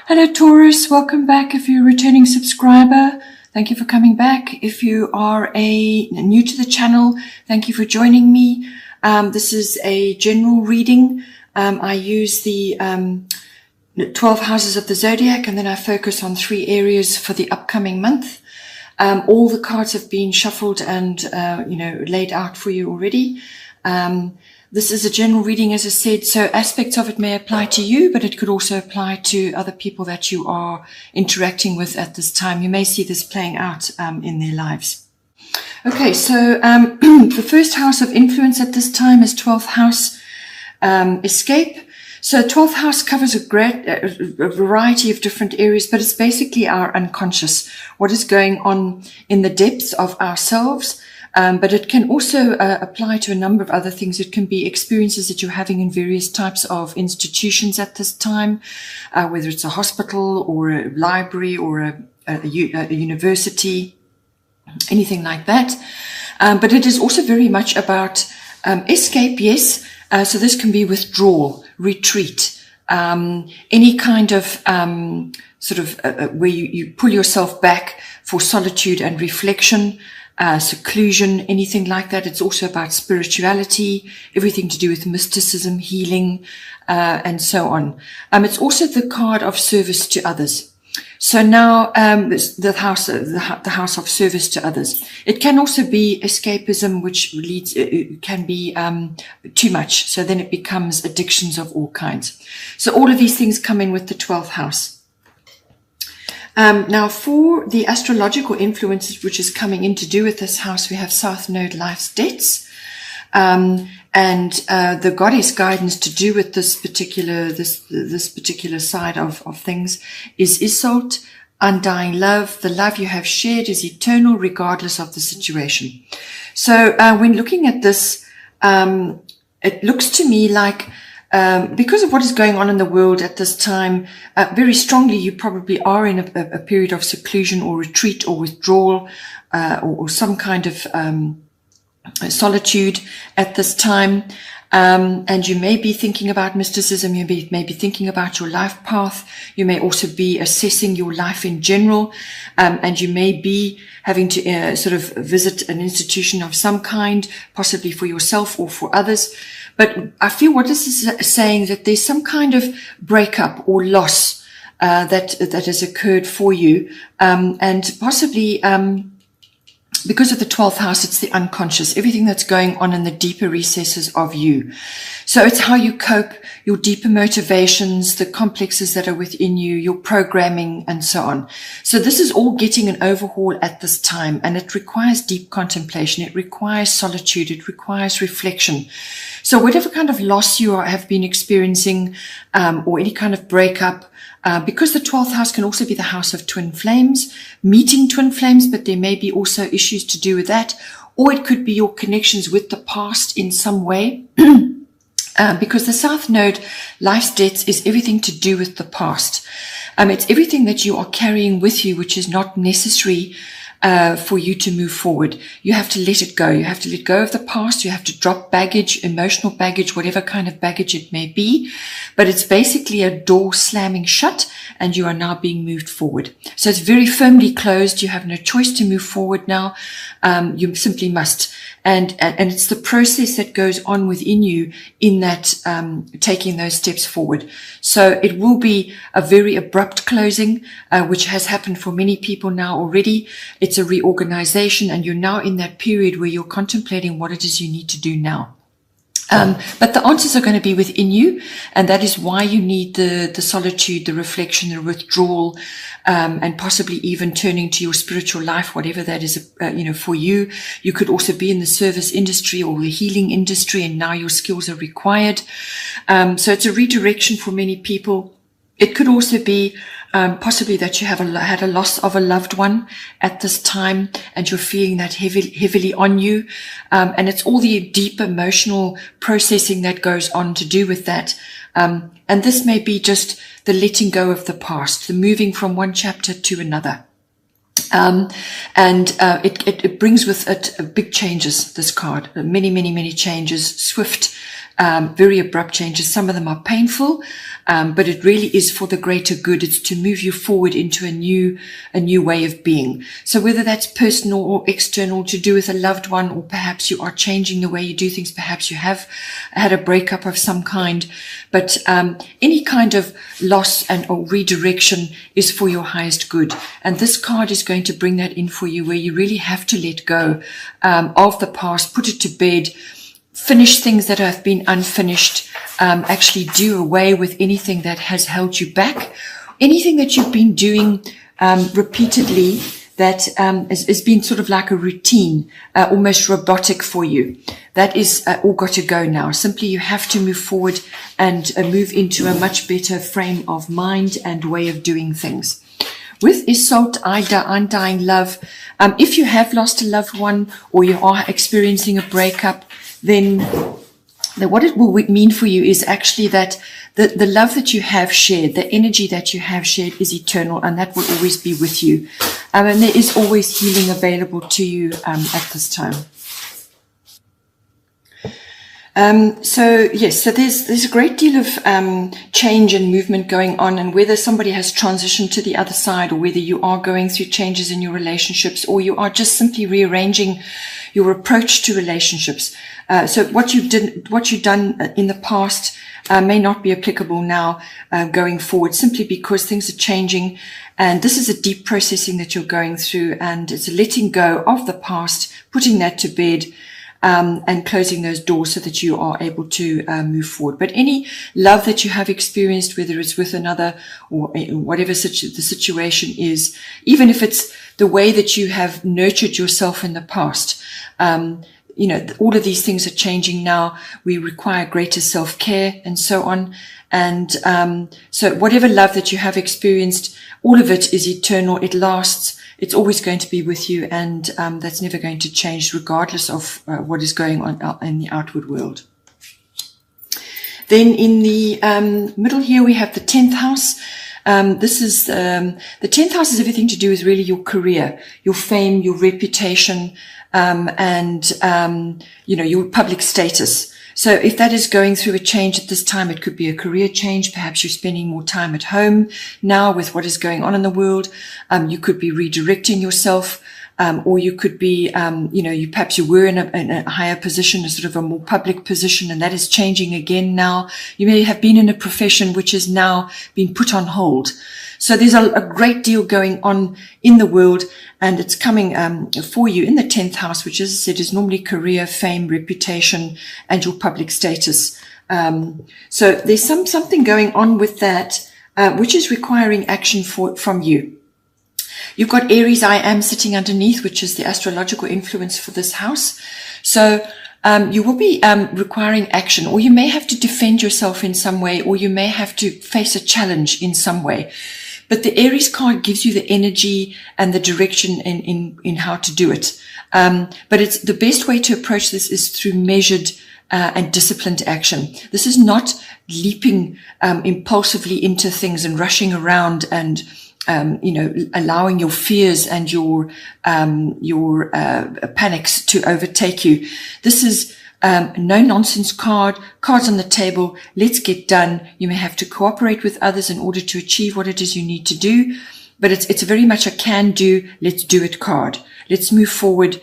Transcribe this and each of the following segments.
Hello Taurus, welcome back. If you're a returning subscriber, thank you for coming back. If you are new to the channel, thank you for joining me. This is a general reading. I use the 12 houses of the zodiac, and then I focus on 3 areas for the upcoming month. All the cards have been shuffled and laid out for you already. This is a general reading, as I said, so aspects of it may apply to you, but it could also apply to other people that you are interacting with at this time. You may see this playing out in their lives. Okay, so the first house of influence at this time is 12th house, escape. So 12th house covers a variety of different areas, but it's basically our unconscious, what is going on in the depths of ourselves. But it can also apply to a number of other things. It can be experiences that you're having in various types of institutions at this time, whether it's a hospital or a library or a university, anything like that. But it is also very much about escape, yes. So this can be withdrawal, retreat, any kind of where you pull yourself back for solitude and reflection. Seclusion, anything like that. It's also about spirituality, everything to do with mysticism, healing, and so on. It's also the card of service to others. So now, the house of service to others. It can also be escapism, which leads, it can be too much. So then it becomes addictions of all kinds. So all of these things come in with the 12th house. Now for the astrological influences which is coming in to do with this house, we have South Node, life's debts, and the goddess guidance to do with this particular side of things is Isolde, undying love. The love you have shared is eternal regardless of the situation. So when looking at this, it looks to me like because of what is going on in the world at this time, very strongly, you probably are in a period of seclusion or retreat or withdrawal, or some kind of solitude at this time. And you may be thinking about mysticism. You may be thinking about your life path. You may also be assessing your life in general. And you may be having to sort of visit an institution of some kind, possibly for yourself or for others. But I feel what this is saying, that there's some kind of breakup or loss that has occurred for you, and possibly because of the 12th house, it's the unconscious, everything that's going on in the deeper recesses of you. So it's how you cope, your deeper motivations, the complexes that are within you, your programming, and so on. So this is all getting an overhaul at this time, and it requires deep contemplation. It requires solitude. It requires reflection. So whatever kind of loss you have been experiencing, or any kind of breakup, because the 12th house can also be the house of twin flames, meeting twin flames, but there may be also issues to do with that, or it could be your connections with the past in some way. Because the South Node, life's debts, is everything to do with the past. It's everything that you are carrying with you, which is not necessary for you to move forward. You have to let it go. You have to let go of the past. You have to drop baggage, emotional baggage, whatever kind of baggage it may be. But it's basically a door slamming shut, and you are now being moved forward. So it's very firmly closed. You have no choice to move forward now. You simply must. And it's the process that goes on within you in that, taking those steps forward. So it will be a very abrupt closing, which has happened for many people now already. It's a reorganization, and you're now in that period where you're contemplating what it is you need to do now. But the answers are going to be within you, and that is why you need the solitude, the reflection, the withdrawal, and possibly even turning to your spiritual life, whatever that is, for you. You could also be in the service industry or the healing industry, and now your skills are required. So it's a redirection for many people. It could also be possibly that you have had a loss of a loved one at this time, and you're feeling that heavily on you. And it's all the deep emotional processing that goes on to do with that. And this may be just the letting go of the past, the moving from one chapter to another. It brings with it big changes, this card, many changes, swift very abrupt changes. Some of them are painful, but it really is for the greater good. It's to move you forward into a new way of being. So whether that's personal or external, to do with a loved one, or perhaps you are changing the way you do things, perhaps you have had a breakup of some kind, but any kind of loss or redirection is for your highest good. And this card is going to bring that in for you, where you really have to let go of the past, put it to bed, finish things that have been unfinished, actually do away with anything that has held you back, anything that you've been doing repeatedly that has been sort of like a routine, almost robotic for you. That is all got to go now. Simply you have to move forward and move into a much better frame of mind and way of doing things. With Isolde, undying love, if you have lost a loved one or you are experiencing a breakup, then what it will mean for you is actually that the love that you have shared, the energy that you have shared is eternal, and that will always be with you. And there is always healing available to you at this time. So there's a great deal of change and movement going on, and whether somebody has transitioned to the other side, or whether you are going through changes in your relationships, or you are just simply rearranging your approach to relationships. So what you've done in the past may not be applicable now going forward, simply because things are changing, and this is a deep processing that you're going through, and it's a letting go of the past, putting that to bed, and closing those doors so that you are able to move forward. But any love that you have experienced, whether it's with another or whatever the situation is, even if it's the way that you have nurtured yourself in the past, all of these things are changing now. We require greater self-care and so on. And so whatever love that you have experienced, all of it is eternal. It lasts. It's always going to be with you, and that's never going to change regardless of what is going on in the outward world. Then in the middle here, we have the 10th house. This is the 10th house is everything to do with really your career, your fame, your reputation, and your public status. So if that is going through a change at this time, it could be a career change. Perhaps you're spending more time at home now with what is going on in the world. You could be redirecting yourself, or you could be, perhaps you were in a higher position, a sort of a more public position, and that is changing again now. You may have been in a profession which is now being put on hold. So there's a great deal going on in the world, and it's coming for you in the 10th house, which, as I said, is normally career, fame, reputation, and your public status. So there's something going on with that, which is requiring action from you. You've got Aries, I am sitting underneath, which is the astrological influence for this house. So you will be requiring action, or you may have to defend yourself in some way, or you may have to face a challenge in some way. But the Aries card gives you the energy and the direction in how to do it. But it's the best way to approach this is through measured and disciplined action. This is not leaping impulsively into things and rushing around and allowing your fears and your panics to overtake you. This is no nonsense cards on the table. Let's get done. You may have to cooperate with others in order to achieve what it is you need to do, but it's very much a can do. Let's do it card. Let's move forward,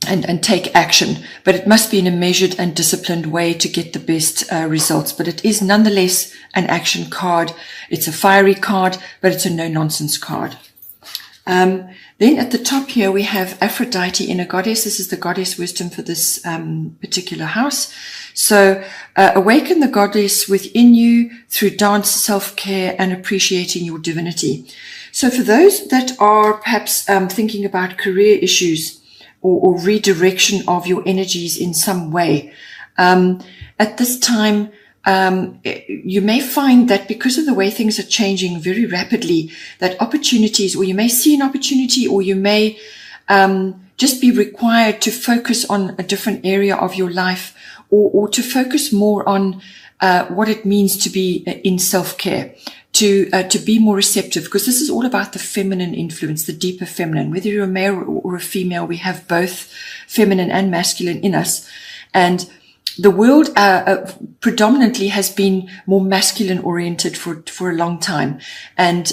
and take action, but it must be in a measured and disciplined way to get the best results. But it is nonetheless an action card. It's a fiery card, but it's a no-nonsense card. Then at the top here, we have Aphrodite, inner goddess. This is the goddess wisdom for this particular house. So awaken the goddess within you through dance, self-care, and appreciating your divinity. So for those that are perhaps thinking about career issues or redirection of your energies in some way, at this time, you may find that because of the way things are changing very rapidly, that opportunities, or you may see an opportunity, or you may just be required to focus on a different area of your life, or to focus more on what it means to be in self-care, to be more receptive, because this is all about the feminine influence, the deeper feminine. Whether you're a male or a female, we have both feminine and masculine in us, and the world predominantly has been more masculine oriented for a long time. And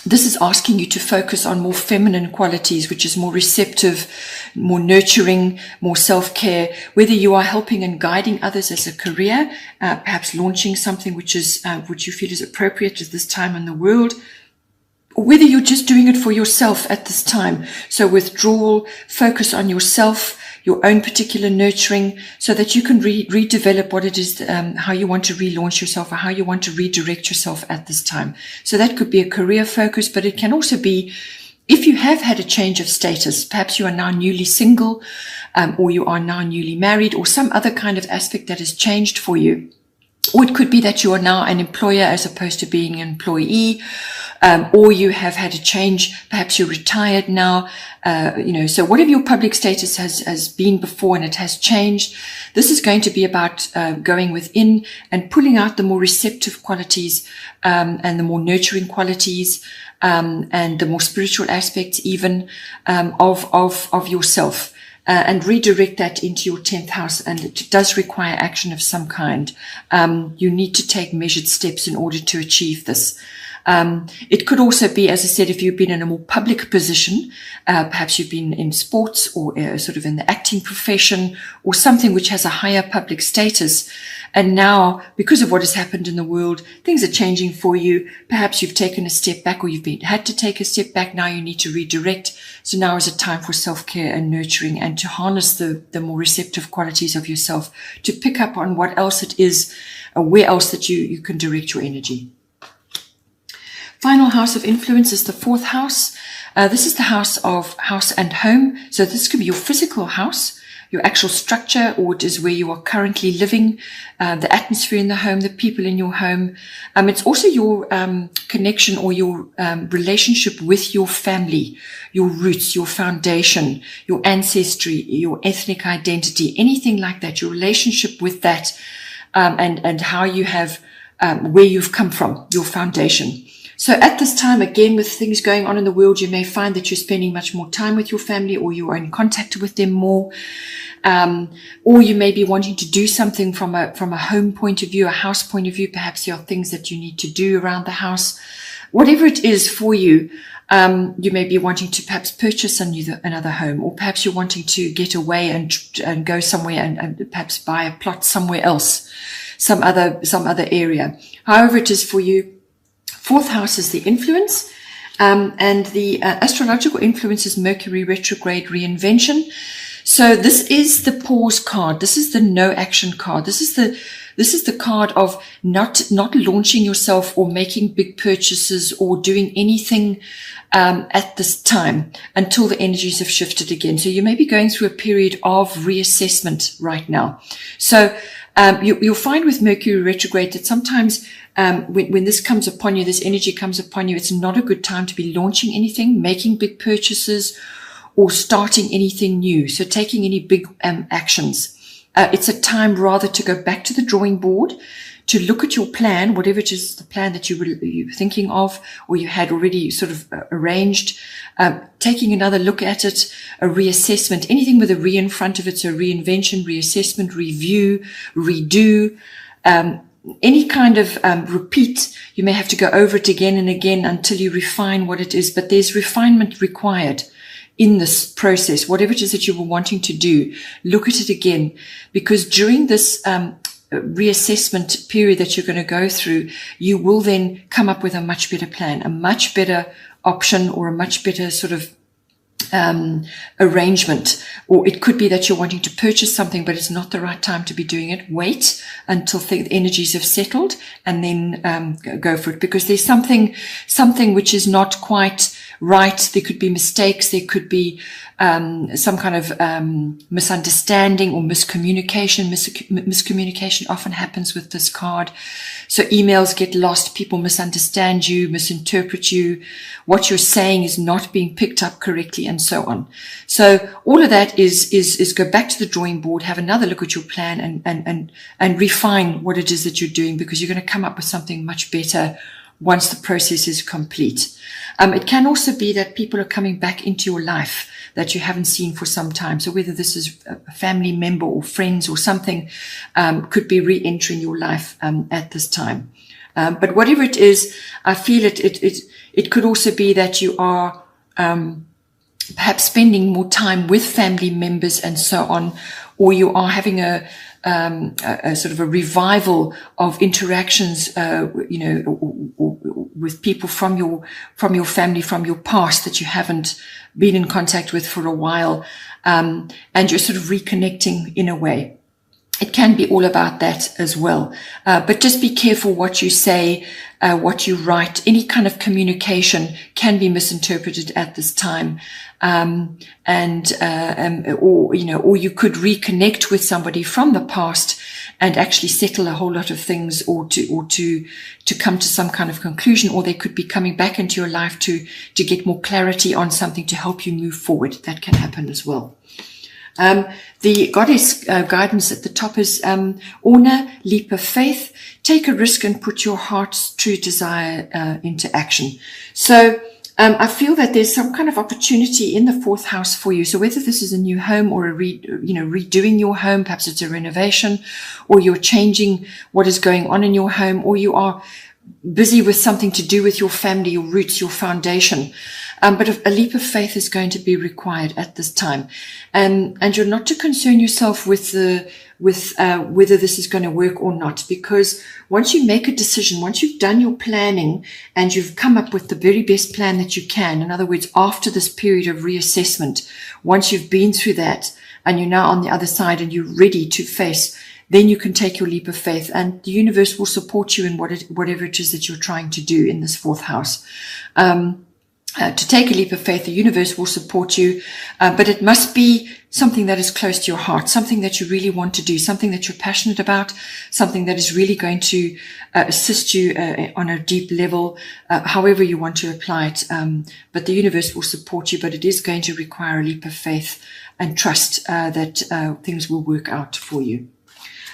this is asking you to focus on more feminine qualities, which is more receptive, more nurturing, more self-care, whether you are helping and guiding others as a career, perhaps launching something which you feel is appropriate at this time in the world, or whether you're just doing it for yourself at this time. So withdrawal, focus on yourself, your own particular nurturing, so that you can redevelop what it is, how you want to relaunch yourself or how you want to redirect yourself at this time. So that could be a career focus, but it can also be if you have had a change of status. Perhaps you are now newly single, or you are now newly married, or some other kind of aspect that has changed for you. Or it could be that you are now an employer as opposed to being an employee, or you have had a change. Perhaps you're retired now, so whatever your public status has been before and it has changed, this is going to be about going within and pulling out the more receptive qualities, and the more nurturing qualities, and the more spiritual aspects even, of yourself. And redirect that into your 10th house. And it does require action of some kind. You need to take measured steps in order to achieve this. It could also be, as I said, if you've been in a more public position, perhaps you've been in sports or sort of in the acting profession or something which has a higher public status. And now, because of what has happened in the world, things are changing for you. Perhaps you've taken a step back or you've had to take a step back. Now you need to redirect. So now is a time for self-care and nurturing and to harness the more receptive qualities of yourself, to pick up on what else it is, where else that you can direct your energy. Final house of influence is the 4th house. This is the house of house and home. So this could be your physical house, your actual structure, or it is where you are currently living, the atmosphere in the home, the people in your home. It's also your connection or your relationship with your family, your roots, your foundation, your ancestry, your ethnic identity, anything like that, your relationship with that, and how you have, where you've come from, your foundation. So at this time, again, with things going on in the world, you may find that you're spending much more time with your family, or you are in contact with them more. Or you may be wanting to do something from a home point of view, a house point of view. Perhaps there are things that you need to do around the house. Whatever it is for you, you may be wanting to perhaps purchase another home, or perhaps you're wanting to get away and go somewhere and perhaps buy a plot somewhere else, some other area. However it is for you. 4th house is the influence, and the astrological influence is Mercury retrograde reinvention. So this is the pause card. This is the no action card. This is the card of not launching yourself or making big purchases or doing anything at this time until the energies have shifted again. So you may be going through a period of reassessment right now. So you'll find with Mercury retrograde that sometimes when this comes upon you, this energy comes upon you, it's not a good time to be launching anything, making big purchases, or starting anything new. So taking any big actions. It's a time rather to go back to the drawing board, to look at your plan, whatever it is, the plan that you were thinking of, or you had already sort of arranged, taking another look at it, a reassessment, anything with a re in front of it, so reinvention, reassessment, review, redo, any kind of repeat. You may have to go over it again and again until you refine what it is, but there's refinement required in this process. Whatever it is that you were wanting to do, look at it again, because during this reassessment period that you're going to go through, you will then come up with a much better plan, a much better option, or a much better sort of arrangement. Or it could be that you're wanting to purchase something, but it's not the right time to be doing it. Wait until the energies have settled and then go for it, because there's something which is not quite right. There could be mistakes. There could be some kind of misunderstanding or miscommunication. Miscommunication often happens with this card. So emails get lost. People misunderstand you, misinterpret you. What you're saying is not being picked up correctly, and so on. So all of that is go back to the drawing board, have another look at your plan, and refine what it is that you're doing, because you're going to come up with something much better once the process is complete. It can also be that people are coming back into your life that you haven't seen for some time. So whether this is a family member or friends or something, could be re-entering your life at this time. But whatever it is, I feel it could also be that you are perhaps spending more time with family members and so on, or you are having a sort of a revival of interactions, with people from your family, from your past that you haven't been in contact with for a while, and you're sort of reconnecting in a way. It can be all about that as well. But just be careful what you say, what you write. Any kind of communication can be misinterpreted at this time. Or you could reconnect with somebody from the past and actually settle a whole lot of things, or to come to some kind of conclusion, or they could be coming back into your life to get more clarity on something to help you move forward. That can happen as well. The goddess guidance at the top is Orna, leap of faith. Take a risk and put your heart's true desire into action. So I feel that there's some kind of opportunity in the 4th house for you. So whether this is a new home or redoing your home, perhaps it's a renovation, or you're changing what is going on in your home, or you are busy with something to do with your family, your roots, your foundation. But a leap of faith is going to be required at this time. And you're not to concern yourself with whether this is going to work or not, because once you make a decision, once you've done your planning and you've come up with the very best plan that you can, in other words, after this period of reassessment, once you've been through that and you're now on the other side and you're ready to face, then you can take your leap of faith, and the universe will support you in whatever it is that you're trying to do in this 4th house. To take a leap of faith, the universe will support you, but it must be something that is close to your heart, something that you really want to do, something that you're passionate about, something that is really going to assist you on a deep level, however you want to apply it. But the universe will support you, but it is going to require a leap of faith and trust that things will work out for you.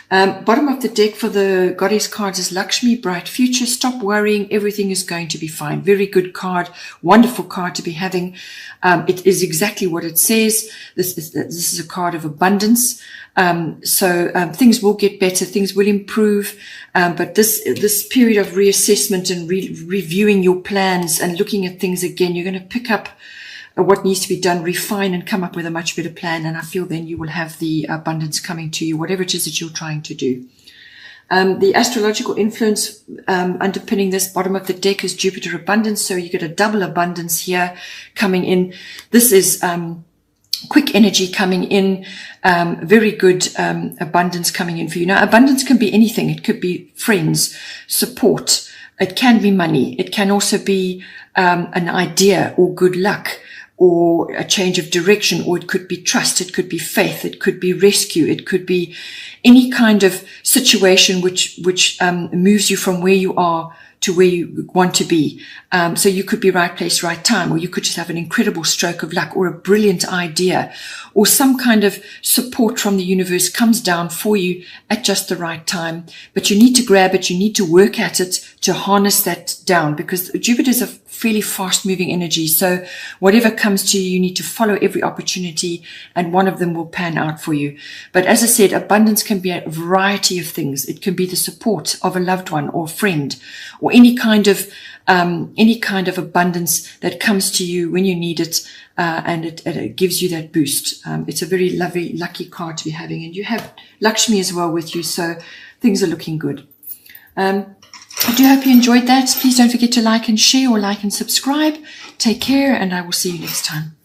Bottom of the deck for the goddess cards is Lakshmi, bright future. Stop worrying. Everything is going to be fine. Very good card. Wonderful card to be having. It is exactly what it says. This is a card of abundance. So things will get better. Things will improve. But this period of reassessment and reviewing your plans and looking at things again, you're going to pick up what needs to be done, refine, and come up with a much better plan. And I feel then you will have the abundance coming to you, whatever it is that you're trying to do. The astrological influence underpinning this bottom of the deck is Jupiter abundance. So you get a double abundance here coming in. This is quick energy coming in, very good abundance coming in for you. Now, abundance can be anything. It could be friends, support. It can be money. It can also be an idea or good luck, or a change of direction, or it could be trust, it could be faith, it could be rescue, it could be any kind of situation which moves you from where you are to where you want to be. So you could be right place, right time, or you could just have an incredible stroke of luck, or a brilliant idea, or some kind of support from the universe comes down for you at just the right time. But you need to grab it, you need to work at it to harness that down, because Jupiter is a fairly fast moving energy. So whatever comes to you, you need to follow every opportunity, and one of them will pan out for you. But as I said, abundance can be a variety of things. It can be the support of a loved one or a friend, or any kind of abundance that comes to you when you need it, and it gives you that boost. It's a very lovely, lucky card to be having, and you have Lakshmi as well with you, so things are looking good. I do hope you enjoyed that. Please don't forget to like and share, or like and subscribe. Take care, and I will see you next time.